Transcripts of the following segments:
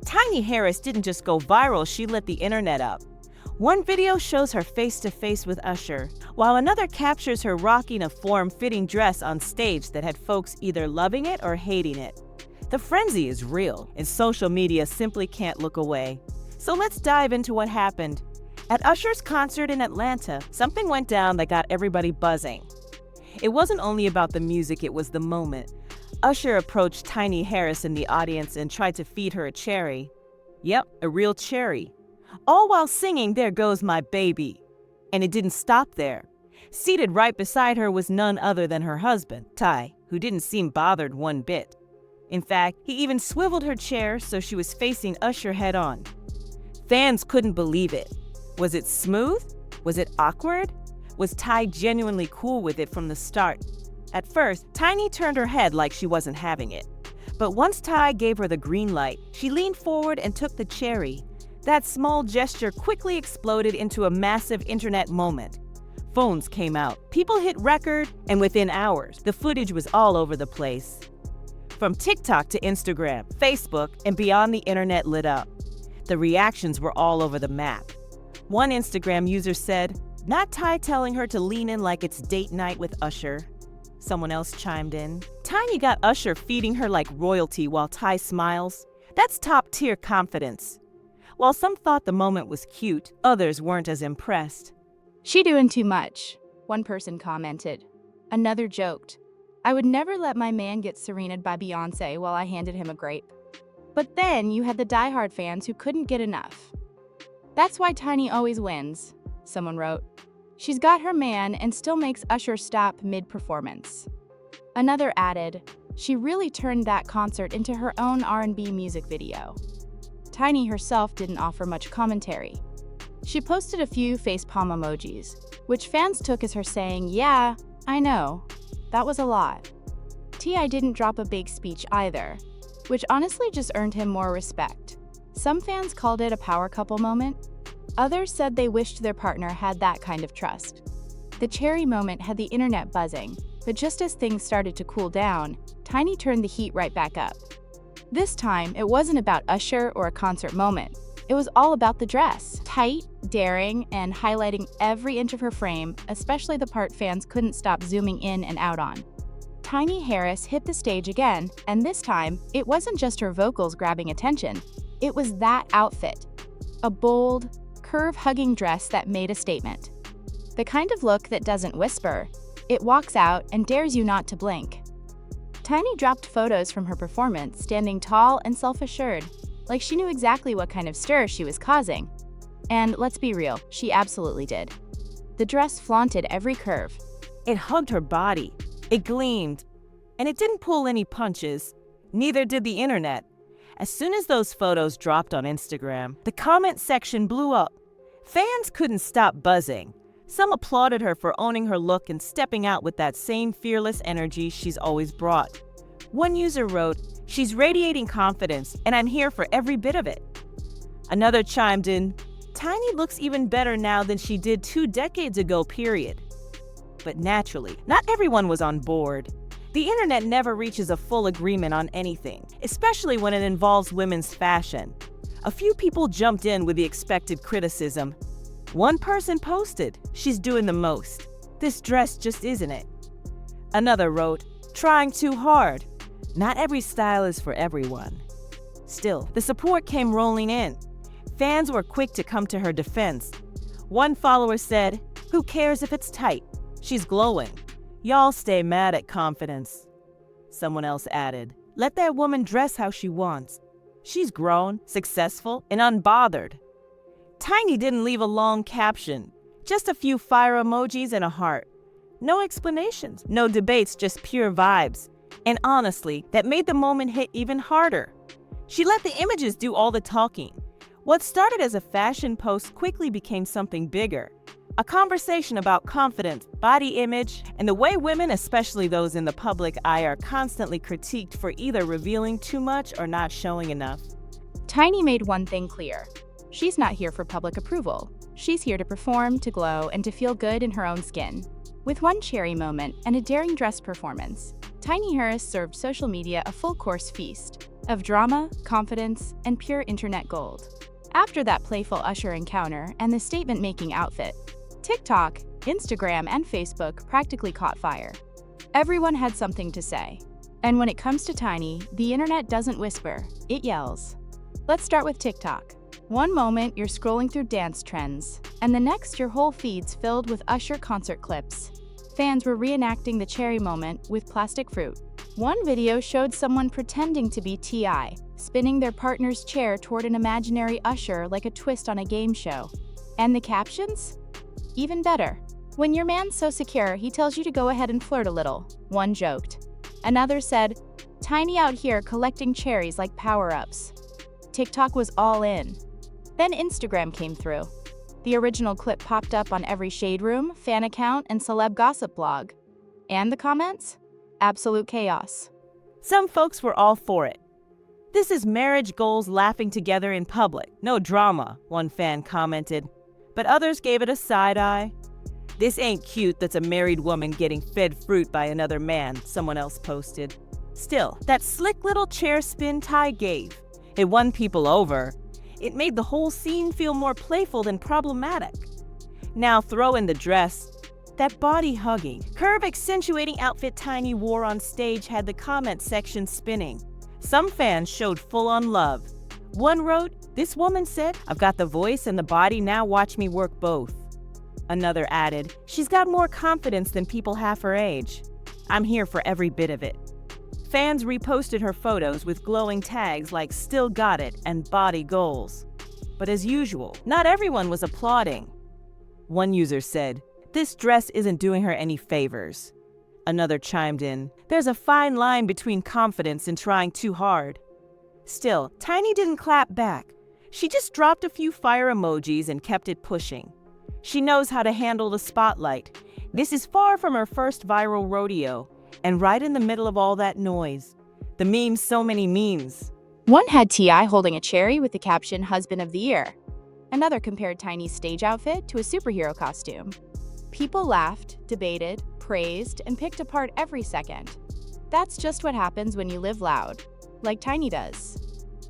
Tiny Harris didn't just go viral, she lit the internet up. One video shows her face-to-face with Usher, while another captures her rocking a form-fitting dress on stage that had folks either loving it or hating it. The frenzy is real, and social media simply can't look away. So let's dive into what happened. At Usher's concert in Atlanta, something went down that got everybody buzzing. It wasn't only about the music, it was the moment. Usher approached Tiny Harris in the audience and tried to feed her a cherry. Yep, a real cherry. All while singing "There Goes My Baby." And it didn't stop there. Seated right beside her was none other than her husband, Ty, who didn't seem bothered one bit. In fact, he even swiveled her chair so she was facing Usher head-on. Fans couldn't believe it. Was it smooth? Was it awkward? Was Ty genuinely cool with it from the start? At first, Tiny turned her head like she wasn't having it. But once Ty gave her the green light, she leaned forward and took the cherry. That small gesture quickly exploded into a massive internet moment. Phones came out, people hit record, and within hours, the footage was all over the place. From TikTok to Instagram, Facebook, and beyond, the internet lit up. The reactions were all over the map. One Instagram user said, "Not Ty telling her to lean in like it's date night with Usher." Someone else chimed in, "Tiny got Usher feeding her like royalty while Ty smiles. That's top-tier confidence." While some thought the moment was cute, others weren't as impressed. "She doing too much," one person commented. Another joked, "I would never let my man get serenaded by Beyonce while I handed him a grape." But then you had the diehard fans who couldn't get enough. "That's why Tiny always wins," someone wrote. "She's got her man and still makes Usher stop mid-performance." Another added, "She really turned that concert into her own R&B music video." Tiny herself didn't offer much commentary. She posted a few facepalm emojis, which fans took as her saying, "Yeah, I know. That was a lot." T.I. didn't drop a big speech either, which honestly just earned him more respect. Some fans called it a power couple moment. Others said they wished their partner had that kind of trust. The cherry moment had the internet buzzing, but just as things started to cool down, Tiny turned the heat right back up. This time, it wasn't about Usher or a concert moment. It was all about the dress. Tight, daring, and highlighting every inch of her frame, especially the part fans couldn't stop zooming in and out on. Tiny Harris hit the stage again, and this time, it wasn't just her vocals grabbing attention. It was that outfit. A bold, curve-hugging dress that made a statement. The kind of look that doesn't whisper. It walks out and dares you not to blink. Tiny dropped photos from her performance, standing tall and self-assured, like she knew exactly what kind of stir she was causing. And let's be real, she absolutely did. The dress flaunted every curve. It hugged her body. It gleamed. And it didn't pull any punches. Neither did the internet. As soon as those photos dropped on Instagram, the comment section blew up. Fans couldn't stop buzzing. Some applauded her for owning her look and stepping out with that same fearless energy she's always brought. One user wrote, "She's radiating confidence, and I'm here for every bit of it." Another chimed in, "Tiny looks even better now than she did 2 decades ago, period." But naturally, not everyone was on board. The internet never reaches a full agreement on anything, especially when it involves women's fashion. A few people jumped in with the expected criticism. One person posted, "She's doing the most. This dress just isn't it." Another wrote, "Trying too hard. Not every style is for everyone." Still, the support came rolling in. Fans were quick to come to her defense. One follower said, "Who cares if it's tight? She's glowing. Y'all stay mad at confidence." Someone else added, "Let that woman dress how she wants. She's grown, successful, and unbothered." Tiny didn't leave a long caption, just a few fire emojis and a heart. No explanations, no debates, just pure vibes. And honestly, that made the moment hit even harder. She let the images do all the talking. What started as a fashion post quickly became something bigger. A conversation about confidence, body image, and the way women, especially those in the public eye, are constantly critiqued for either revealing too much or not showing enough. Tiny made one thing clear. She's not here for public approval. She's here to perform, to glow, and to feel good in her own skin. With one cherry moment and a daring dress performance, Tiny Harris served social media a full-course feast. of drama, confidence, and pure internet gold. After that playful Usher encounter and the statement-making outfit, TikTok, Instagram, and Facebook practically caught fire. Everyone had something to say. And when it comes to Tiny, the internet doesn't whisper, it yells. Let's start with TikTok. One moment you're scrolling through dance trends, and the next your whole feed's filled with Usher concert clips. Fans were reenacting the cherry moment with plastic fruit. One video showed someone pretending to be T.I., spinning their partner's chair toward an imaginary Usher like a twist on a game show. And the captions? Even better. When your man's so secure, he tells you to go ahead and flirt a little, one joked. Another said, Tiny out here collecting cherries like power-ups. TikTok was all in. Then Instagram came through. The original clip popped up on every shade room, fan account, and celeb gossip blog. And the comments? Absolute chaos. Some folks were all for it. This is marriage goals laughing together in public. No drama, one fan commented. But others gave it a side eye. This ain't cute, that's a married woman getting fed fruit by another man, someone else posted. Still, that slick little chair spin Ty gave. It won people over. It made the whole scene feel more playful than problematic. Now throw in the dress. That body-hugging, curve-accentuating outfit Tiny wore on stage had the comment section spinning. Some fans showed full-on love. One wrote, "This woman said, I've got the voice and the body, now watch me work both." Another added, "She's got more confidence than people half her age. I'm here for every bit of it." Fans reposted her photos with glowing tags like "Still Got It" and "Body Goals." But as usual, not everyone was applauding. One user said, "This dress isn't doing her any favors." Another chimed in, "There's a fine line between confidence and trying too hard." Still, Tiny didn't clap back. She just dropped a few fire emojis and kept it pushing. She knows how to handle the spotlight. This is far from her first viral rodeo, and right in the middle of all that noise. The memes, so many memes. One had T.I. holding a cherry with the caption "Husband of the Year." Another compared Tiny's stage outfit to a superhero costume. People laughed, debated, praised, and picked apart every second. That's just what happens when you live loud, like Tiny does.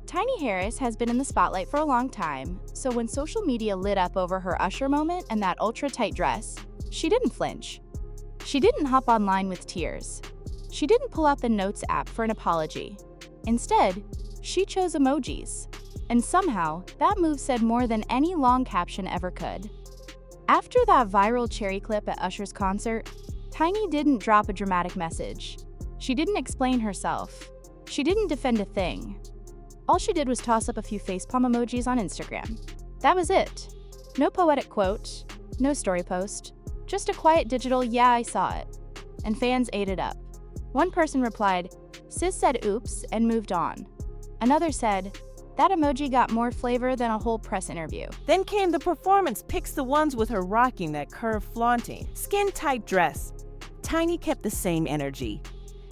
Tiny Harris has been in the spotlight for a long time, so when social media lit up over her Usher moment and that ultra-tight dress, she didn't flinch. She didn't hop online with tears. She didn't pull out the Notes app for an apology. Instead, she chose emojis. And somehow, that move said more than any long caption ever could. After that viral cherry clip at Usher's concert, Tiny didn't drop a dramatic message. She didn't explain herself. She didn't defend a thing. All she did was toss up a few facepalm emojis on Instagram. That was it. No poetic quote, no story post, just a quiet digital "yeah, I saw it." And fans ate it up. One person replied, "Sis said oops," and moved on. Another said, "That emoji got more flavor than a whole press interview." Then came the performance pics, the ones with her rocking that curve flaunting, skin-tight dress. Tiny kept the same energy.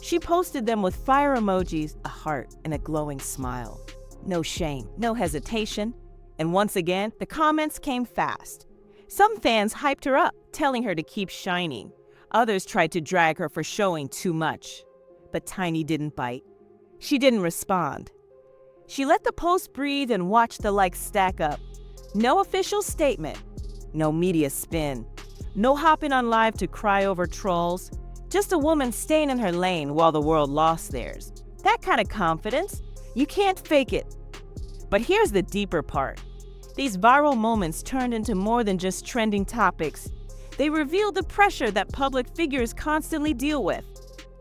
She posted them with fire emojis, a heart, and a glowing smile. No shame, no hesitation. And once again, the comments came fast. Some fans hyped her up, telling her to keep shining. Others tried to drag her for showing too much. But Tiny didn't bite. She didn't respond. She let the post breathe and watched the likes stack up. No official statement, no media spin, no hopping on live to cry over trolls. Just a woman staying in her lane while the world lost theirs. That kind of confidence, you can't fake it. But here's the deeper part. These viral moments turned into more than just trending topics. They revealed the pressure that public figures constantly deal with.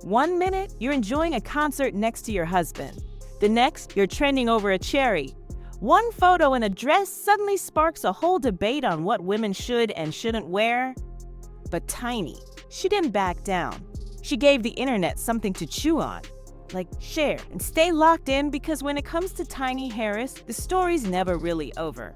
One minute, you're enjoying a concert next to your husband. The next, you're trending over a cherry. One photo in a dress suddenly sparks a whole debate on what women should and shouldn't wear. But Tiny, she didn't back down. She gave the internet something to chew on. Like, share and stay locked in, because when it comes to Tiny Harris, the story's never really over.